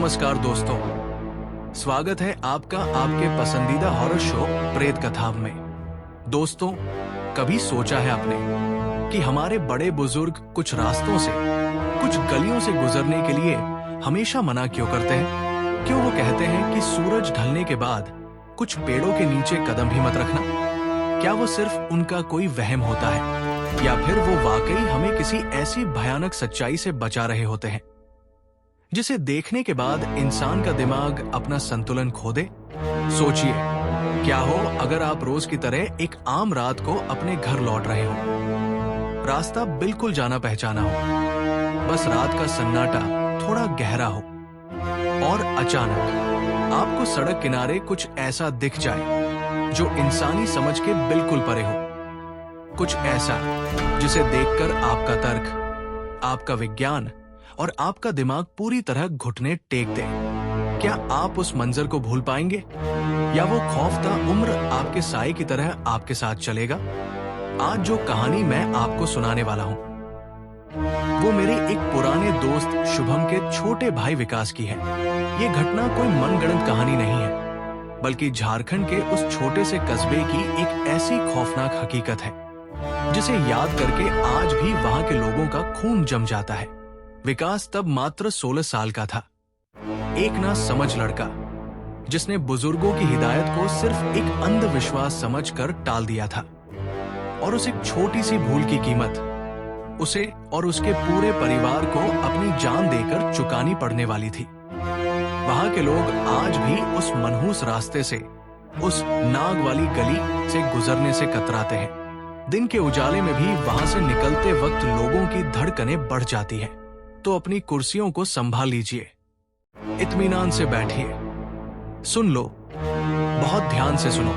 नमस्कार दोस्तों, स्वागत है आपका आपके पसंदीदा हॉरर शो प्रेत कथा में। दोस्तों, कभी सोचा है आपने कि हमारे बड़े बुजुर्ग कुछ रास्तों से, कुछ गलियों से गुजरने के लिए हमेशा मना क्यों करते हैं? क्यों वो कहते हैं कि सूरज ढलने के बाद कुछ पेड़ों के नीचे कदम भी मत रखना? क्या वो सिर्फ उनका कोई वहम होता है या फिर वो वाकई हमें किसी ऐसी भयानक सच्चाई से बचा रहे होते हैं जिसे देखने के बाद इंसान का दिमाग अपना संतुलन खो दे? सोचिए, क्या हो अगर आप रोज की तरह एक आम रात को अपने घर लौट रहे हो, रास्ता बिल्कुल जाना पहचाना हो, बस रात का सन्नाटा थोड़ा गहरा हो और अचानक आपको सड़क किनारे कुछ ऐसा दिख जाए जो इंसानी समझ के बिल्कुल परे हो। कुछ ऐसा जिसे देखकर आपका तर्क, आपका विज्ञान और आपका दिमाग पूरी तरह घुटने टेक दे। क्या आप उस मंजर को भूल पाएंगे या वो खौफता उम्र आपके साए की तरह आपके साथ चलेगा? आज जो कहानी मैं आपको सुनाने वाला हूं वो मेरे एक पुराने दोस्त शुभम के छोटे भाई विकास की है। ये घटना कोई मनगढ़ंत कहानी नहीं है, बल्कि झारखंड के उस छोटे से कस्बे की एक ऐसी खौफनाक हकीकत है जिसे याद करके आज भी वहां के लोगों का खून जम जाता है। विकास तब मात्र 16 साल का था, एक ना समझ लड़का जिसने बुजुर्गों की हिदायत को सिर्फ एक अंधविश्वास समझकर टाल दिया था, और उस एक छोटी सी भूल की कीमत उसे और उसके पूरे परिवार को अपनी जान देकर चुकानी पड़ने वाली थी। वहां के लोग आज भी उस मनहूस रास्ते से, उस नाग वाली गली से गुजरने से कतराते हैं। दिन के उजाले में भी वहां से निकलते वक्त लोगों की धड़कनें बढ़ जाती है। तो अपनी कुर्सियों को संभाल लीजिए, इत्मीनान से बैठिए, सुन लो, बहुत ध्यान से सुनो।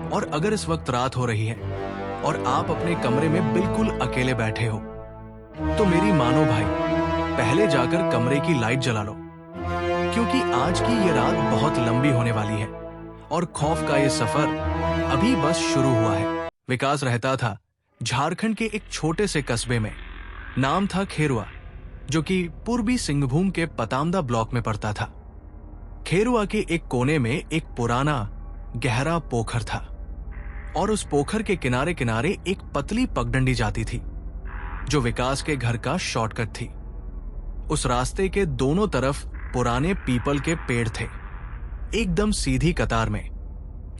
और अगर इस वक्त रात हो रही है और आप अपने कमरे में बिल्कुल अकेले बैठे हो, तो मेरी मानो भाई, पहले जाकर कमरे की लाइट जला लो, क्योंकि आज की ये रात बहुत लंबी होने वाली है और खौफ का ये सफर अभी बस शुरू हुआ है। विकास रहता था झारखंड के एक छोटे से कस्बे में। नाम था खेरुआ, जो कि पूर्वी सिंहभूम के पतामदा ब्लॉक में पड़ता था। खेरुआ के एक कोने में एक पुराना गहरा पोखर था और उस पोखर के किनारे किनारे एक पतली पगडंडी जाती थी जो विकास के घर का शॉर्टकट थी। उस रास्ते के दोनों तरफ पुराने पीपल के पेड़ थे, एकदम सीधी कतार में,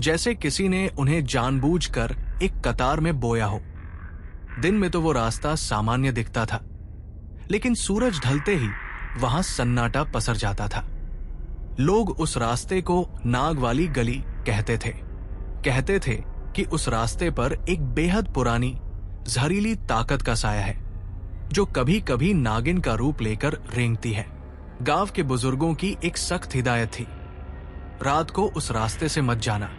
जैसे किसी ने उन्हें जानबूझकर एक कतार में बोया हो। दिन में तो वो रास्ता सामान्य दिखता था, लेकिन सूरज ढलते ही वहां सन्नाटा पसर जाता था। लोग उस रास्ते को नाग वाली गली कहते थे। कहते थे कि उस रास्ते पर एक बेहद पुरानी जहरीली ताकत का साया है जो कभी कभी नागिन का रूप लेकर रेंगती है। गांव के बुजुर्गों की एक सख्त हिदायत थी, रात को उस रास्ते से मत जाना,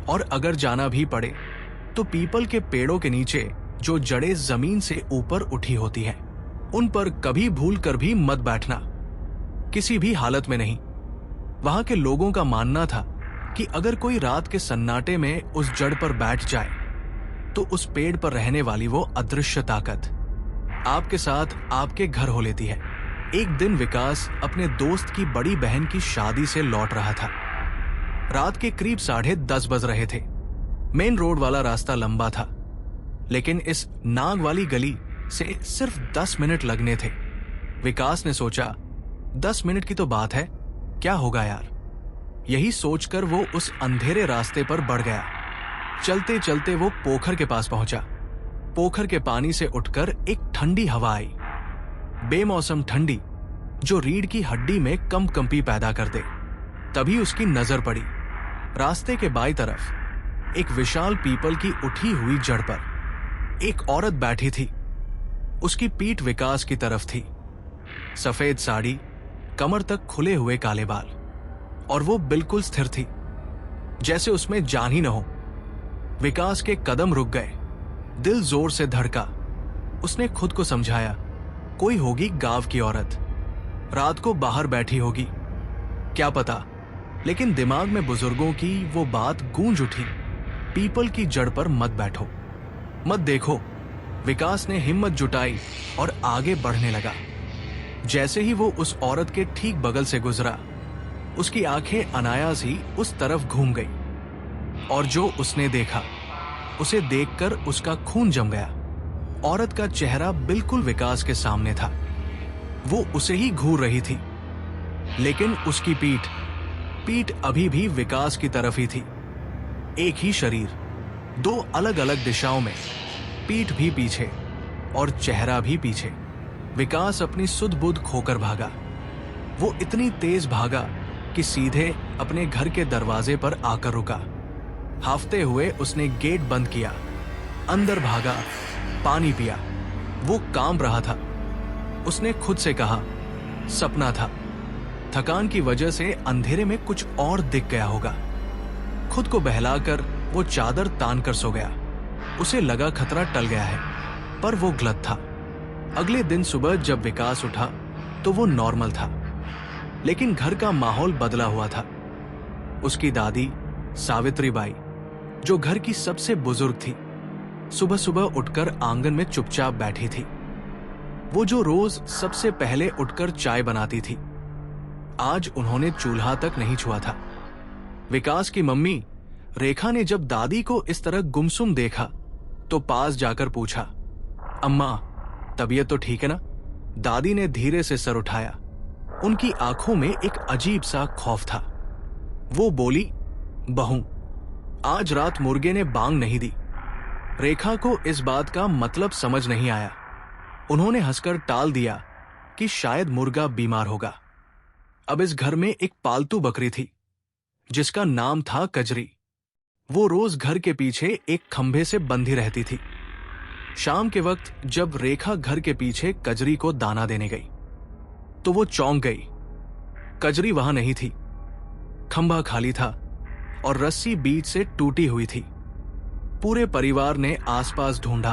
और अगर जाना भी पड़े तो पीपल के पेड़ों के नीचे जो जड़ें जमीन से ऊपर उठी होती हैं, उन पर कभी भूल कर भी मत बैठना, किसी भी हालत में नहीं। वहां के लोगों का मानना था कि अगर कोई रात के सन्नाटे में उस जड़ पर बैठ जाए तो उस पेड़ पर रहने वाली वो अदृश्य ताकत आपके साथ आपके घर हो लेती है। एक दिन विकास अपने दोस्त की बड़ी बहन की शादी से लौट रहा था। रात के करीब 10:30 बज रहे थे। मेन रोड वाला रास्ता लंबा था, लेकिन इस नाग वाली गली से सिर्फ 10 मिनट लगने थे। विकास ने सोचा, 10 मिनट की तो बात है, क्या होगा यार। यही सोचकर वो उस अंधेरे रास्ते पर बढ़ गया। चलते चलते वो पोखर के पास पहुंचा। पोखर के पानी से उठकर एक ठंडी हवा आई, बेमौसम ठंडी, जो रीढ़ की हड्डी में कंपकंपी पैदा कर दे। तभी उसकी नजर पड़ी रास्ते के बाईं तरफ एक विशाल पीपल की उठी हुई जड़ पर एक औरत बैठी थी। उसकी पीठ विकास की तरफ थी, सफेद साड़ी, कमर तक खुले हुए काले बाल, और वो बिल्कुल स्थिर थी, जैसे उसमें जान ही न हो। विकास के कदम रुक गए, दिल जोर से धड़का। उसने खुद को समझाया, कोई होगी गांव की औरत, रात को बाहर बैठी होगी, क्या पता। लेकिन दिमाग में बुजुर्गों की वो बात गूंज उठी, पीपल की जड़ पर मत बैठो, मत देखो। विकास ने हिम्मत जुटाई और आगे बढ़ने लगा। जैसे ही वो उस औरत के ठीक बगल से गुजरा, उसकी आंखें अनायास ही उस तरफ घूम गई और जो उसने देखा उसे देखकर उसका खून जम गया। औरत का चेहरा बिल्कुल विकास के सामने था। वो उसे ही घूर रही थी, लेकिन उसकी पीठ अभी भी विकास की तरफ ही थी। एक ही शरीर, दो अलग अलग दिशाओं में, पीठ भी पीछे और चेहरा भी पीछे। विकास अपनी सुध बुध खोकर भागा। वो इतनी तेज भागा कि सीधे अपने घर के दरवाजे पर आकर रुका। हाफते हुए उसने गेट बंद किया, अंदर भागा, पानी पिया। वो कांप रहा था। उसने खुद से कहा, सपना था। थकान की वजह से अंधेरे में कुछ और दिख गया होगा। खुद को बहलाकर वो चादर तान कर सो गया। उसे लगा खतरा टल गया है, पर वो गलत था। अगले दिन सुबह जब विकास उठा तो वो नॉर्मल था, लेकिन घर का माहौल बदला हुआ था। उसकी दादी सावित्री बाई, जो घर की सबसे बुजुर्ग थी, सुबह सुबह उठकर आंगन में चुपचाप बैठी थी। वो जो रोज सबसे पहले उठकर चाय बनाती थी, आज उन्होंने चूल्हा तक नहीं छुआ था। विकास की मम्मी रेखा ने जब दादी को इस तरह गुमसुम देखा तो पास जाकर पूछा, अम्मा तबीयत तो ठीक है ना? दादी ने धीरे से सर उठाया। उनकी आंखों में एक अजीब सा खौफ था। वो बोली, बहू, आज रात मुर्गे ने बांग नहीं दी। रेखा को इस बात का मतलब समझ नहीं आया। उन्होंने हंसकर टाल दिया कि शायद मुर्गा बीमार होगा। अब इस घर में एक पालतू बकरी थी जिसका नाम था कजरी। वो रोज घर के पीछे एक खंभे से बंधी रहती थी। शाम के वक्त जब रेखा घर के पीछे कजरी को दाना देने गई तो वो चौंक गई। कजरी वहां नहीं थी। खंभा खाली था और रस्सी बीच से टूटी हुई थी। पूरे परिवार ने आसपास ढूंढा,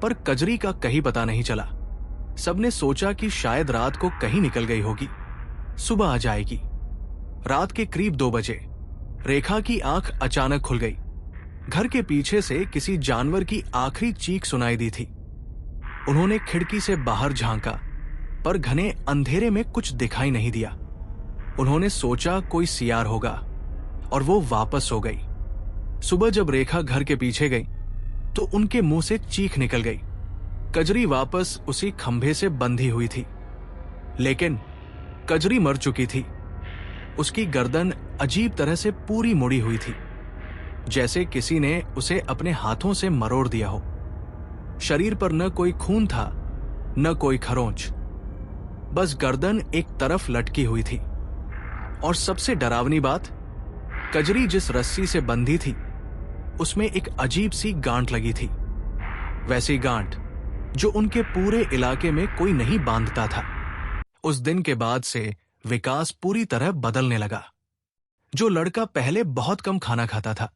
पर कजरी का कहीं पता नहीं चला। सबने सोचा कि शायद रात को कहीं निकल गई होगी, सुबह आ जाएगी। रात के करीब 2 बजे रेखा की आंख अचानक खुल गई। घर के पीछे से किसी जानवर की आखिरी चीख सुनाई दी थी। उन्होंने खिड़की से बाहर झांका, पर घने अंधेरे में कुछ दिखाई नहीं दिया। उन्होंने सोचा कोई सियार होगा और वो वापस सो गई। सुबह जब रेखा घर के पीछे गई तो उनके मुंह से चीख निकल गई। कजरी वापस उसी खंभे से बंधी हुई थी, लेकिन कजरी मर चुकी थी। उसकी गर्दन अजीब तरह से पूरी मुड़ी हुई थी, जैसे किसी ने उसे अपने हाथों से मरोड़ दिया हो। शरीर पर न कोई खून था, न कोई खरोंच, बस गर्दन एक तरफ लटकी हुई थी। और सबसे डरावनी बात, कजरी जिस रस्सी से बंधी थी उसमें एक अजीब सी गांठ लगी थी। वैसी गांठ जो उनके पूरे इलाके में कोई नहीं बांधता था। उस दिन के बाद से विकास पूरी तरह बदलने लगा। जो लड़का पहले बहुत कम खाना खाता था,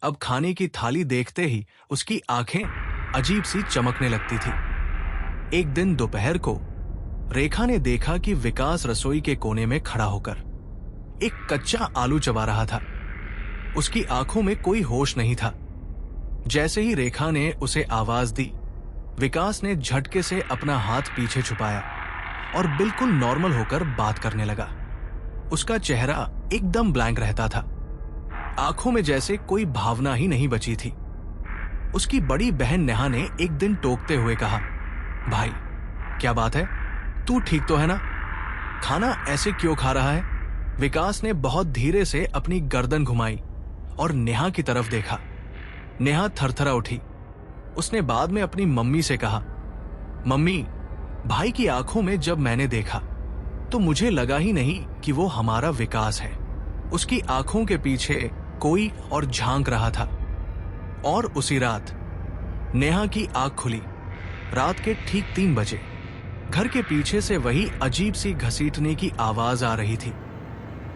अब खाने की थाली देखते ही उसकी आंखें अजीब सी चमकने लगती थी। एक दिन दोपहर को रेखा ने देखा कि विकास रसोई के कोने में खड़ा होकर एक कच्चा आलू चबा रहा था। उसकी आंखों में कोई होश नहीं था। जैसे ही रेखा ने उसे आवाज दी, विकास ने झटके से अपना हाथ पीछे छुपाया और बिल्कुल नॉर्मल होकर बात करने लगा। उसका चेहरा एकदम ब्लैंक रहता था। आंखों में जैसे कोई भावना ही नहीं बची थी। उसकी बड़ी बहन नेहा ने एक दिन टोकते हुए कहा, भाई क्या बात है, तू ठीक तो है ना? खाना ऐसे क्यों खा रहा है? विकास ने बहुत धीरे से अपनी गर्दन घुमाई और नेहा की तरफ देखा। नेहा थरथरा उठी। उसने बाद में अपनी मम्मी से कहा, मम्मी, भाई की आंखों में जब मैंने देखा तो मुझे लगा ही नहीं कि वो हमारा विकास है। उसकी आंखों के पीछे कोई और झांक रहा था। और उसी रात नेहा की आंख खुली। रात के ठीक 3 बजे घर के पीछे से वही अजीब सी घसीटने की आवाज आ रही थी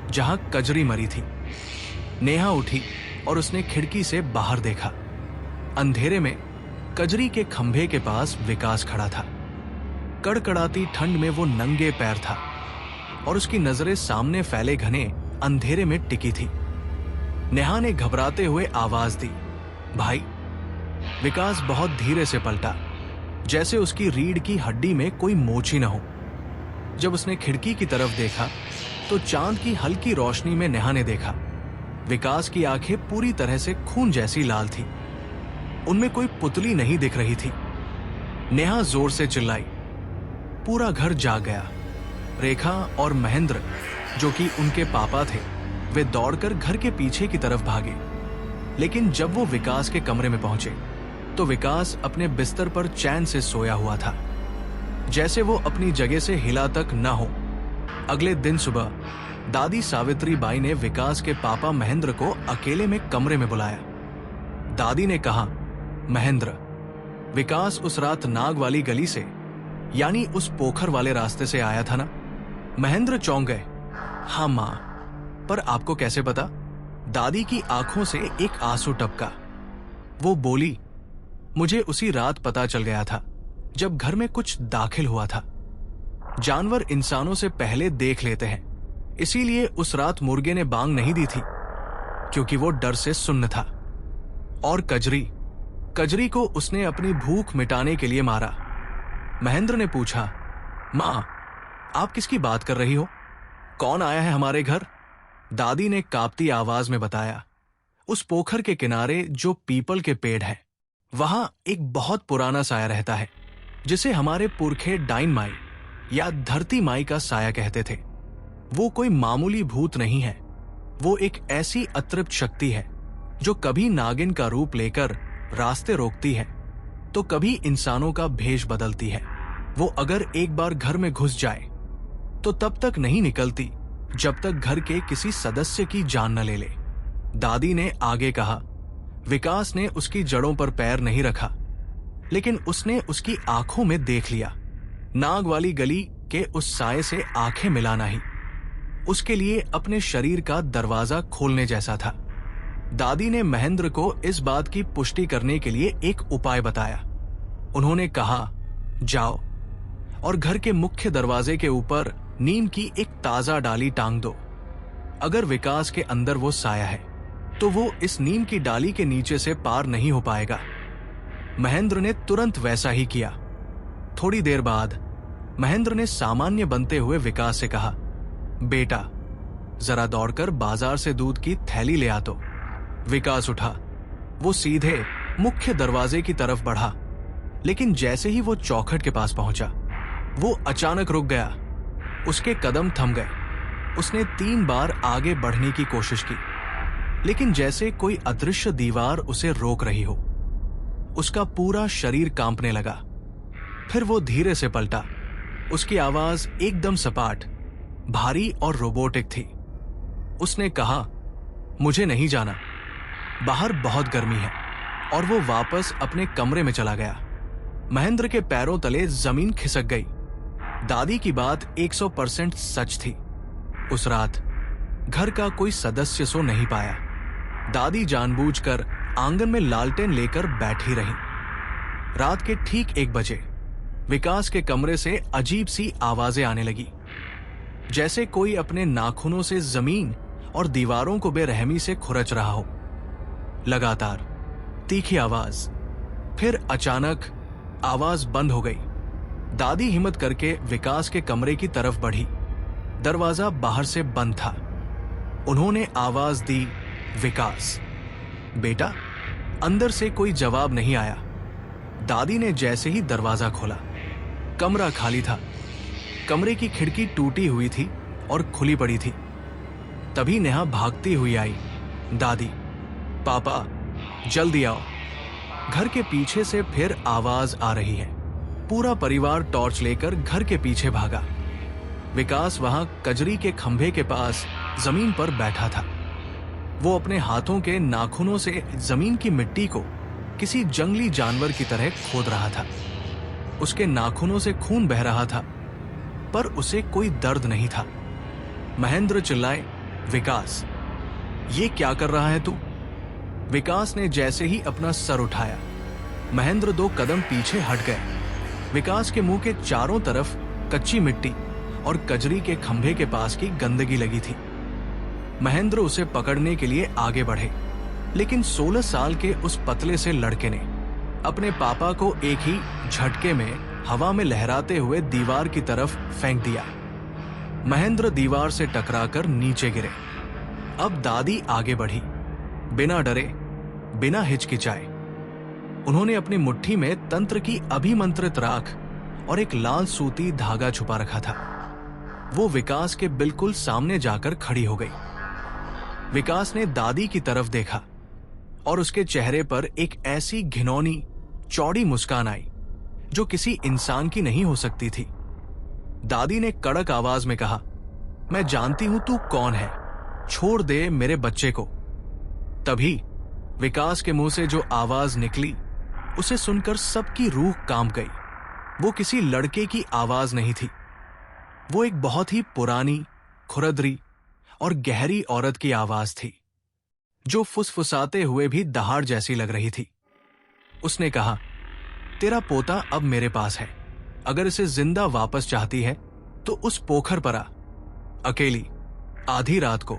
जहां कजरी मरी थी। नेहा उठी और उसने खिड़की से बाहर देखा। अंधेरे में कजरी के खंभे के पास विकास खड़ा था। कड़कड़ाती ठंड में वो नंगे पैर था और उसकी नजरें सामने फैले घने अंधेरे में टिकी थी। नेहा ने घबराते हुए आवाज दी, भाई। विकास बहुत धीरे से पलटा, जैसे उसकी रीढ़ की हड्डी में कोई मोच ही न हो। जब उसने खिड़की की तरफ देखा तो चांद की हल्की रोशनी में नेहा ने देखा। विकास की आंखें पूरी तरह से खून जैसी लाल थी। उनमें कोई पुतली नहीं दिख रही थी। नेहा जोर से चिल्लाई। पूरा घर जाग गया। रेखा और महेंद्र, जो कि उनके पापा थे, वे दौड़कर घर के पीछे की तरफ भागे। लेकिन जब वो विकास के कमरे में पहुंचे तो विकास अपने बिस्तर पर चैन से सोया हुआ था, जैसे वो अपनी जगह से हिला तक न हो। अगले दिन सुबह दादी सावित्री बाई ने विकास के पापा महेंद्र को अकेले में कमरे में बुलाया। दादी ने कहा, महेंद्र, विकास उस रात नाग वाली गली से, यानी उस पोखर वाले रास्ते से आया था ना? महेंद्र चौंक गए। हाँ मां, पर आपको कैसे पता? दादी की आंखों से एक आंसू टपका। वो बोली, मुझे उसी रात पता चल गया था जब घर में कुछ दाखिल हुआ था। जानवर इंसानों से पहले देख लेते हैं, इसीलिए उस रात मुर्गे ने बांग नहीं दी थी, क्योंकि वो डर से सुन्न था। और कजरी को उसने अपनी भूख मिटाने के लिए मारा। महेंद्र ने पूछा, मां, आप किसकी बात कर रही हो? कौन आया है हमारे घर? दादी ने कांपती आवाज में बताया, उस पोखर के किनारे जो पीपल के पेड़ है, वहां एक बहुत पुराना साया रहता है, जिसे हमारे पुरखे डाइन माई या धरती माई का साया कहते थे। वो कोई मामूली भूत नहीं है। वो एक ऐसी अतृप्त शक्ति है जो कभी नागिन का रूप लेकर रास्ते रोकती है तो कभी इंसानों का भेष बदलती है। वो अगर एक बार घर में घुस जाए तो तब तक नहीं निकलती जब तक घर के किसी सदस्य की जान न ले ले। दादी ने आगे कहा, विकास ने उसकी जड़ों पर पैर नहीं रखा, लेकिन उसने उसकी आंखों में देख लिया। नाग वाली गली के उस साये से आंखें मिलाना ही उसके लिए अपने शरीर का दरवाजा खोलने जैसा था। दादी ने महेंद्र को इस बात की पुष्टि करने के लिए एक उपाय बताया। उन्होंने कहा, जाओ और घर के मुख्य दरवाजे के ऊपर नीम की एक ताजा डाली टांग दो। अगर विकास के अंदर वो साया है तो वो इस नीम की डाली के नीचे से पार नहीं हो पाएगा। महेंद्र ने तुरंत वैसा ही किया। थोड़ी देर बाद महेंद्र ने सामान्य बनते हुए विकास से कहा, बेटा, जरा दौड़कर बाजार से दूध की थैली ले आ तो। विकास उठा। वो सीधे मुख्य दरवाजे की तरफ बढ़ा, लेकिन जैसे ही वो चौखट के पास पहुंचा, वो अचानक रुक गया। उसके कदम थम गए। उसने 3 बार आगे बढ़ने की कोशिश की, लेकिन जैसे कोई अदृश्य दीवार उसे रोक रही हो। उसका पूरा शरीर कांपने लगा। फिर वो धीरे से पलटा। उसकी आवाज एकदम सपाट, भारी और रोबोटिक थी। उसने कहा, मुझे नहीं जाना, बाहर बहुत गर्मी है। और वो वापस अपने कमरे में चला गया। महेंद्र के पैरों तले जमीन खिसक गई। दादी की बात 100% सच थी। उस रात घर का कोई सदस्य सो नहीं पाया। दादी जानबूझकर आंगन में लालटेन लेकर बैठी रही। रात के ठीक 1 बजे विकास के कमरे से अजीब सी आवाजें आने लगी, जैसे कोई अपने नाखूनों से जमीन और दीवारों को बेरहमी से खुरच रहा हो। लगातार तीखी आवाज। फिर अचानक आवाज बंद हो गई। दादी हिम्मत करके विकास के कमरे की तरफ बढ़ी। दरवाजा बाहर से बंद था। उन्होंने आवाज दी, विकास। बेटा। अंदर से कोई जवाब नहीं आया। दादी ने जैसे ही दरवाजा खोला, कमरा खाली था। कमरे की खिड़की टूटी हुई थी और खुली पड़ी थी। तभी नेहा भागती हुई आई। दादी, पापा, जल्दी आओ। घर के पीछे से फिर आवाज आ रही है। पूरा परिवार टॉर्च लेकर घर के पीछे भागा। विकास वहां कजरी के खंभे के पास जमीन पर बैठा था। वो अपने हाथों के नाखूनों से जमीन की मिट्टी को किसी जंगली जानवर की तरह खोद रहा था। उसके नाखूनों से खून बह रहा था, पर उसे कोई दर्द नहीं था। महेंद्र चिल्लाए, विकास, ये क्या कर रहा है तू? विकास ने जैसे ही अपना सर उठाया, महेंद्र 2 कदम पीछे हट गए। विकास के मुंह के चारों तरफ कच्ची मिट्टी और कजरी के खंभे के पास की गंदगी लगी थी। महेंद्र उसे पकड़ने के लिए आगे बढ़े, लेकिन 16 साल के उस पतले से लड़के ने अपने पापा को एक ही झटके में हवा में लहराते हुए दीवार की तरफ फेंक दिया। महेंद्र दीवार से टकराकर नीचे गिरे। अब दादी आगे बढ़ी, बिना डरे, बिना हिचकिचाए। उन्होंने अपनी मुट्ठी में तंत्र की अभिमंत्रित राख और एक लाल सूती धागा छुपा रखा था। वो विकास के बिल्कुल सामने जाकर खड़ी हो गई। विकास ने दादी की तरफ देखा और उसके चेहरे पर एक ऐसी घिनौनी, चौड़ी मुस्कान आई जो किसी इंसान की नहीं हो सकती थी। दादी ने कड़क आवाज में कहा, मैं जानती हूं तू कौन है, छोड़ दे मेरे बच्चे को। तभी विकास के मुंह से जो आवाज निकली उसे सुनकर सबकी रूह कांप गई। वो किसी लड़के की आवाज नहीं थी, वो एक बहुत ही पुरानी, खुरदरी और गहरी औरत की आवाज थी जो फुसफुसाते हुए भी दहाड़ जैसी लग रही थी। उसने कहा, तेरा पोता अब मेरे पास है। अगर इसे जिंदा वापस चाहती है तो उस पोखर पर आ, अकेली, आधी रात को,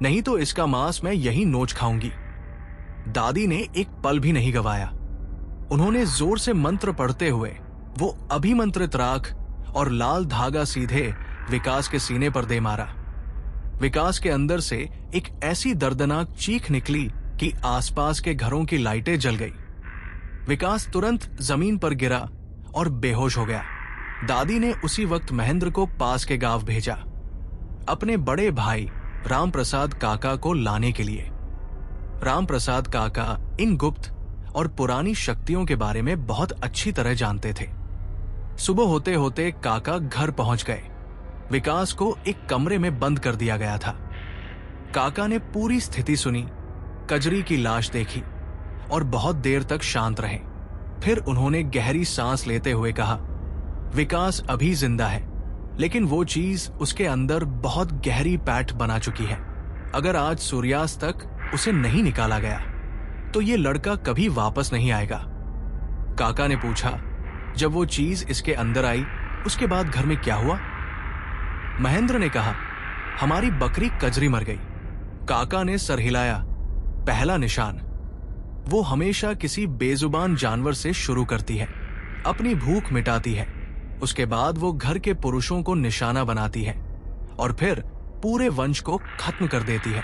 नहीं तो इसका मांस मैं यहीं नोच खाऊंगी। दादी ने एक पल भी नहीं गवाया। उन्होंने जोर से मंत्र पढ़ते हुए वो अभिमंत्रित राख और लाल धागा सीधे विकास के सीने पर दे मारा। विकास के अंदर से एक ऐसी दर्दनाक चीख निकली कि आसपास के घरों की लाइटें जल गई। विकास तुरंत जमीन पर गिरा और बेहोश हो गया। दादी ने उसी वक्त महेंद्र को पास के गांव भेजा, अपने बड़े भाई रामप्रसाद काका को लाने के लिए। रामप्रसाद काका इन गुप्त और पुरानी शक्तियों के बारे में बहुत अच्छी तरह जानते थे। सुबह होते होते काका घर पहुंच गए। विकास को एक कमरे में बंद कर दिया गया था। काका ने पूरी स्थिति सुनी, कजरी की लाश देखी और बहुत देर तक शांत रहे। फिर उन्होंने गहरी सांस लेते हुए कहा, विकास अभी जिंदा है, लेकिन वो चीज उसके अंदर बहुत गहरी पैठ बना चुकी है। अगर आज सूर्यास्त तक उसे नहीं निकाला गया तो ये लड़का कभी वापस नहीं आएगा। काका ने पूछा, जब वो चीज इसके अंदर आई उसके बाद घर में क्या हुआ? महेंद्र ने कहा, हमारी बकरी कजरी मर गई। काका ने सर हिलाया। पहला निशान। वो हमेशा किसी बेजुबान जानवर से शुरू करती है, अपनी भूख मिटाती है, उसके बाद वो घर के पुरुषों को निशाना बनाती है और फिर पूरे वंश को खत्म कर देती है।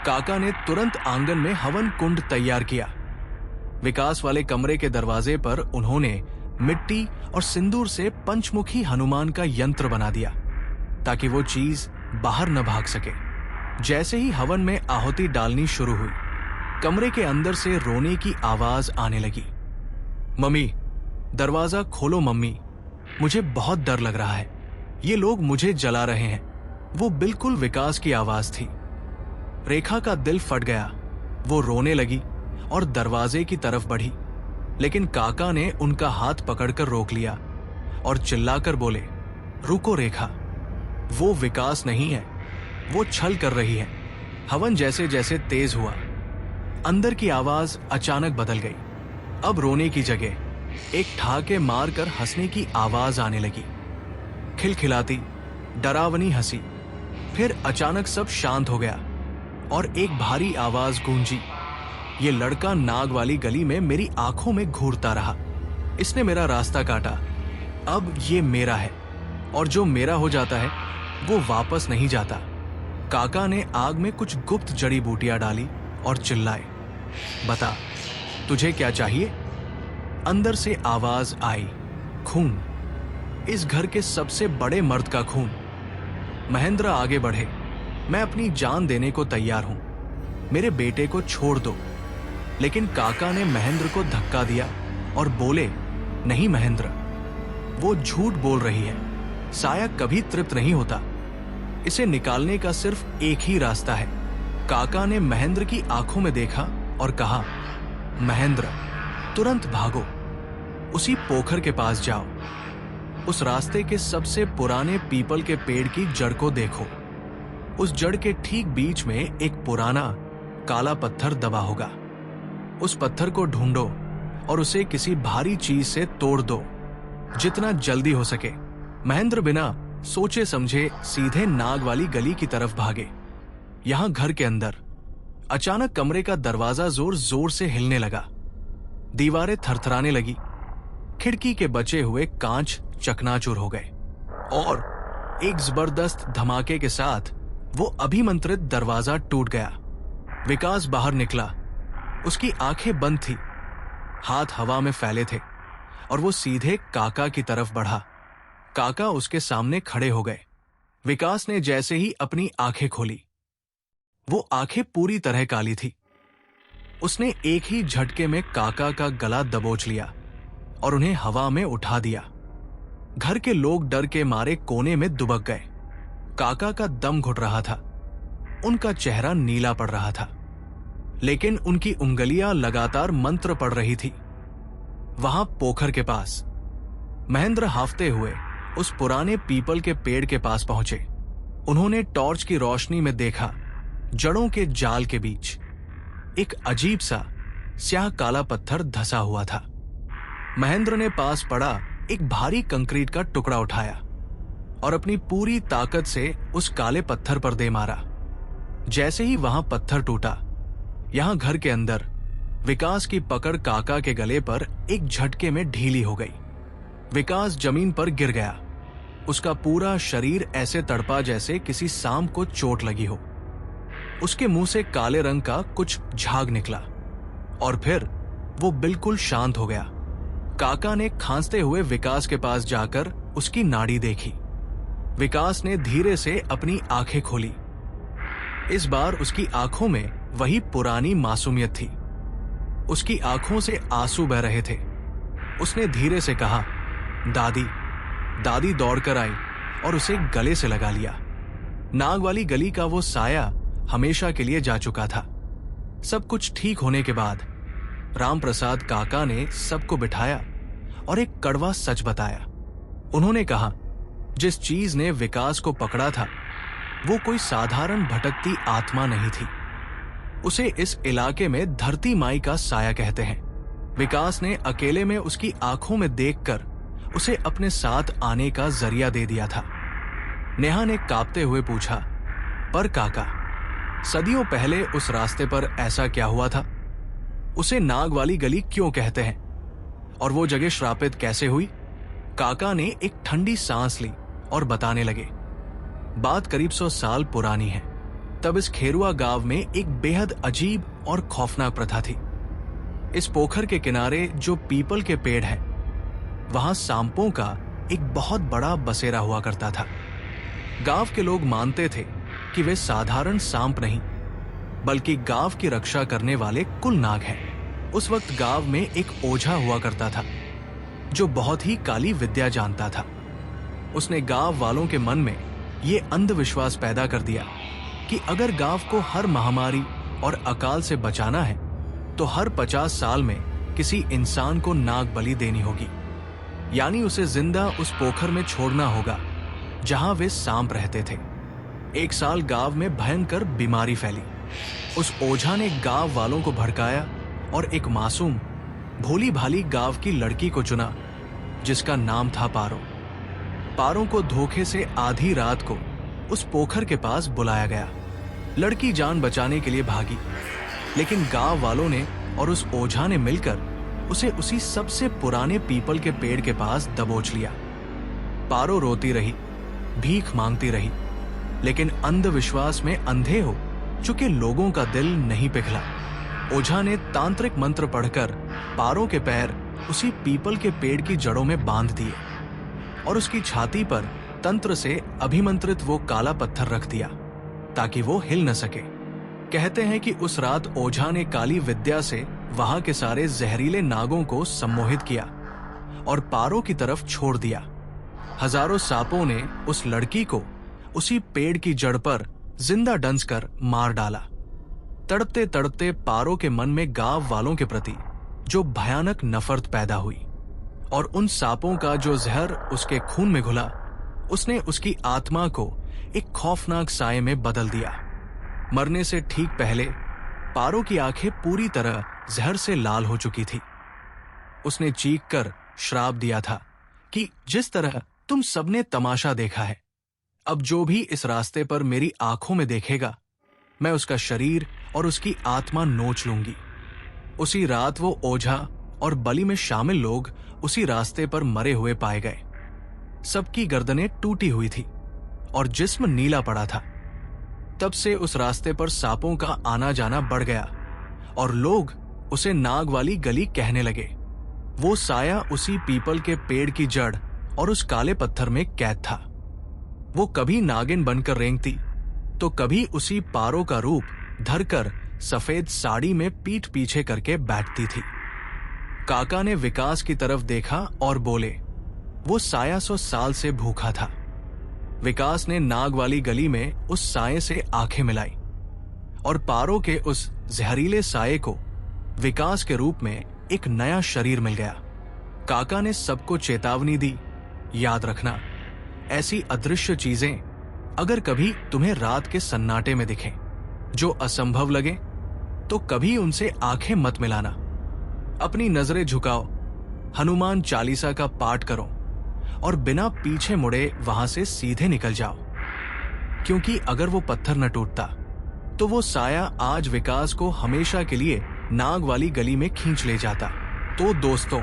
काका ने तुरंत आंगन में हवन कुंड तैयार किया। विकास वाले कमरे के दरवाजे पर उन्होंने मिट्टी और सिंदूर से पंचमुखी हनुमान का यंत्र बना दिया ताकि वो चीज बाहर न भाग सके। जैसे ही हवन में आहुति डालनी शुरू हुई, कमरे के अंदर से रोने की आवाज आने लगी। मम्मी, दरवाजा खोलो मम्मी, मुझे बहुत डर लग रहा है, ये लोग मुझे जला रहे हैं। वो बिल्कुल विकास की आवाज थी। रेखा का दिल फट गया। वो रोने लगी और दरवाजे की तरफ बढ़ी, लेकिन काका ने उनका हाथ पकड़कर रोक लिया और चिल्लाकर बोले, रुको रेखा, वो विकास नहीं है, वो छल कर रही है। हवन जैसे जैसे तेज हुआ, अंदर की आवाज अचानक बदल गई। अब रोने की जगह एक ठाके मारकर हंसने की आवाज आने लगी, खिलखिलाती, डरावनी हंसी। फिर अचानक सब शांत हो गया और एक भारी आवाज गूंजी, ये लड़का नाग वाली गली में मेरी आंखों में घूरता रहा। इसने मेरा रास्ता काटा, अब ये मेरा है और जो मेरा हो जाता है वो वापस नहीं जाता। काका ने आग में कुछ गुप्त जड़ी बूटियां डाली और चिल्लाए, बता तुझे क्या चाहिए? अंदर से आवाज आई, खून, इस घर के सबसे बड़े मर्द का खून। महेंद्र आगे बढ़े, मैं अपनी जान देने को तैयार हूं, मेरे बेटे को छोड़ दो। लेकिन काका ने महेंद्र को धक्का दिया और बोले, नहीं महेंद्र, वो झूठ बोल रही है, साया कभी तृप्त नहीं होता, इसे निकालने का सिर्फ एक ही रास्ता है। काका ने महेंद्र की आंखों में देखा और कहा, महेंद्र, तुरंत भागो, उसी पोखर के पास जाओ, उस रास्ते के सबसे पुराने पीपल के पेड़ की जड़ को देखो। उस जड़ के ठीक बीच में एक पुराना काला पत्थर दबा होगा। उस पत्थर को ढूंढो और उसे किसी भारी चीज से तोड़ दो, जितना जल्दी हो सके। महेंद्र बिना सोचे समझे सीधे नाग वाली गली की तरफ भागे। यहां घर के अंदर अचानक कमरे का दरवाजा जोर जोर से हिलने लगा, दीवारें थरथराने लगी, खिड़की के बचे हुए कांच चकनाचूर हो गए और एक जबरदस्त धमाके के साथ वो अभिमंत्रित दरवाजा टूट गया। विकास बाहर निकला। उसकी आंखें बंद थी, हाथ हवा में फैले थे और वो सीधे काका की तरफ बढ़ा। काका उसके सामने खड़े हो गए। विकास ने जैसे ही अपनी आंखें खोली, वो आंखें पूरी तरह काली थी। उसने एक ही झटके में काका का गला दबोच लिया और उन्हें हवा में उठा दिया। घर के लोग डर के मारे कोने में दुबक गए। काका का दम घुट रहा था, उनका चेहरा नीला पड़ रहा था, लेकिन उनकी उंगलियां लगातार मंत्र पढ़ रही थी। वहां पोखर के पास महेंद्र हाफते हुए उस पुराने पीपल के पेड़ के पास पहुंचे। उन्होंने टॉर्च की रोशनी में देखा, जड़ों के जाल के बीच एक अजीब सा स्याह काला पत्थर धंसा हुआ था। महेंद्र ने पास पड़ा एक भारी कंक्रीट का टुकड़ा उठाया और अपनी पूरी ताकत से उस काले पत्थर पर दे मारा। जैसे ही वहां पत्थर टूटा, यहां घर के अंदर विकास की पकड़ काका के गले पर एक झटके में ढीली हो गई। विकास जमीन पर गिर गया। उसका पूरा शरीर ऐसे तड़पा जैसे किसी सांप को चोट लगी हो। उसके मुंह से काले रंग का कुछ झाग निकला और फिर वो बिल्कुल शांत हो गया। काका ने खांसते हुए विकास के पास जाकर उसकी नाड़ी देखी। विकास ने धीरे से अपनी आंखें खोली। इस बार उसकी आंखों में वही पुरानी मासूमियत थी। उसकी आंखों से आंसू बह रहे थे। उसने धीरे से कहा, दादी। दादी दौड़कर आई और उसे गले से लगा लिया। नाग वाली गली का वो साया हमेशा के लिए जा चुका था। सब कुछ ठीक होने के बाद राम प्रसाद काका ने सबको बिठाया और एक कड़वा सच बताया। उन्होंने कहा, जिस चीज ने विकास को पकड़ा था वो कोई साधारण भटकती आत्मा नहीं थी। उसे इस इलाके में धरती माई का साया कहते हैं। विकास ने अकेले में उसकी आंखों में देखकर उसे अपने साथ आने का जरिया दे दिया था। नेहा ने कांपते हुए पूछा, पर काका, सदियों पहले उस रास्ते पर ऐसा क्या हुआ था? उसे नाग वाली गली क्यों कहते हैं? और वो जगह श्रापित कैसे हुई? काका ने एक ठंडी सांस ली और बताने लगे, बात करीब 100 साल पुरानी है। तब इस खेरुआ गांव में एक बेहद अजीब और खौफनाक प्रथा थी। इस पोखर के किनारे जो पीपल के पेड़ हैं, वहां सांपों का एक बहुत बड़ा बसेरा हुआ करता था। गांव के लोग मानते थे कि वे साधारण सांप नहीं, बल्कि गांव की रक्षा करने वाले कुल नाग हैं। उस वक्त गांव में एक ओझा हुआ करता था जो बहुत ही काली विद्या जानता था। उसने गांव वालों के मन में ये अंधविश्वास पैदा कर दिया कि अगर गांव को हर महामारी और अकाल से बचाना है तो हर 50 साल में किसी इंसान को नाग बलि देनी होगी, यानी उसे जिंदा उस पोखर में छोड़ना होगा जहां वे सांप रहते थे। एक साल गांव में भयंकर बीमारी फैली। उस ओझा ने गांव वालों को भड़काया और एक मासूम भोली भाली गांव की लड़की को चुना जिसका नाम था पारो। पारो को धोखे से आधी रात को उस पोखर के पास बुलाया गया। लड़की जान बचाने के लिए भागी, लेकिन गांव वालों ने और उस ओझा ने मिलकर उसे उसी सबसे पुराने पीपल के पेड़ के पास दबोच लिया। पारो रोती रही, भीख मांगती रही, लेकिन अंधविश्वास में अंधे हो चुके लोगों का दिल नहीं पिघला। ओझा ने तांत्रिक मंत्र पढ़कर पारो के पैर उसी पीपल के पेड़ की जड़ों में बांध दिए और उसकी छाती पर तंत्र से अभिमंत्रित वो काला पत्थर रख दिया ताकि वो हिल न सके। कहते हैं कि उस रात ओझा ने काली विद्या से वहां के सारे जहरीले नागों को सम्मोहित किया और पारो की तरफ छोड़ दिया। हजारों सांपों ने उस लड़की को उसी पेड़ की जड़ पर जिंदा डंस कर मार डाला। तड़पते तड़पते पारो के मन में गांव वालों के प्रति जो भयानक नफरत पैदा हुई और उन सांपों का जो जहर उसके खून में घुला, उसने उसकी आत्मा को एक खौफनाक साये में बदल दिया। मरने से ठीक पहले पारो की आंखें पूरी तरह जहर से लाल हो चुकी थी। उसने चीख कर श्राप दिया था कि जिस तरह तुम सबने तमाशा देखा है, अब जो भी इस रास्ते पर मेरी आंखों में देखेगा, मैं उसका शरीर और उसकी आत्मा नोच लूंगी। उसी रात वो ओझा और बलि में शामिल लोग उसी रास्ते पर मरे हुए पाए गए। सबकी गर्दनें टूटी हुई थी, और जिस्म नीला पड़ा था। तब से उस रास्ते पर सांपों का आना जाना बढ़ गया और लोग उसे नाग वाली गली कहने लगे। वो साया उसी पीपल के पेड़ की जड़ और उस काले पत्थर में कैद था। वो कभी नागिन बनकर रेंगती तो कभी उसी पारो का रूप धरकर सफेद साड़ी में पीठ पीछे करके बैठती थी। काका ने विकास की तरफ देखा और बोले, वो साया 100 साल से भूखा था। विकास ने नाग वाली गली में उस साये से आंखें मिलाई और पारो के उस जहरीले साये को विकास के रूप में एक नया शरीर मिल गया। काका ने सबको चेतावनी दी, याद रखना, ऐसी अदृश्य चीजें अगर कभी तुम्हें रात के सन्नाटे में दिखें जो असंभव लगे तो कभी उनसे आंखें मत मिलाना। अपनी नजरें झुकाओ, हनुमान चालीसा का पाठ करो और बिना पीछे मुड़े वहां से सीधे निकल जाओ, क्योंकि अगर वो पत्थर न टूटता तो वो साया आज विकास को हमेशा के लिए नाग वाली गली में खींच ले जाता। तो दोस्तों,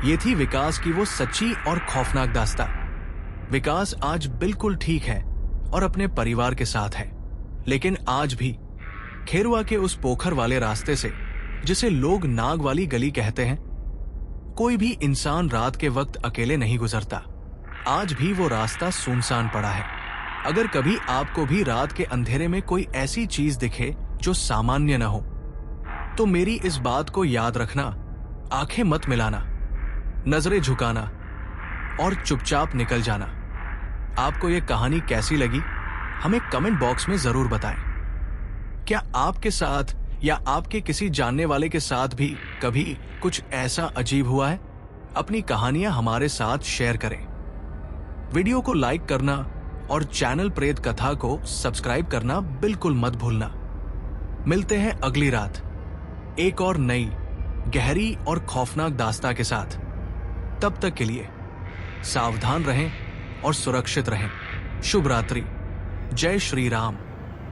ये थी विकास की वो सच्ची और खौफनाक दास्तां। विकास आज बिल्कुल ठीक है और अपने परिवार के साथ है, लेकिन आज भी खेरुआ के उस पोखर वाले रास्ते से, जिसे लोग नाग वाली गली कहते हैं, कोई भी इंसान रात के वक्त अकेले नहीं गुजरता। आज भी वो रास्ता सुनसान पड़ा है। अगर कभी आपको भी रात के अंधेरे में कोई ऐसी चीज दिखे जो सामान्य न हो, तो मेरी इस बात को याद रखना, आंखें मत मिलाना, नजरें झुकाना और चुपचाप निकल जाना। आपको यह कहानी कैसी लगी हमें कमेंट बॉक्स में जरूर बताएं। क्या आपके साथ या आपके किसी जानने वाले के साथ भी कभी कुछ ऐसा अजीब हुआ है? अपनी कहानियां हमारे साथ शेयर करें। वीडियो को लाइक करना और चैनल प्रेत कथा को सब्सक्राइब करना बिल्कुल मत भूलना। मिलते हैं अगली रात एक और नई गहरी और खौफनाक दास्तां के साथ। तब तक के लिए सावधान रहें और सुरक्षित रहें। शुभ रात्रि। जय श्री राम।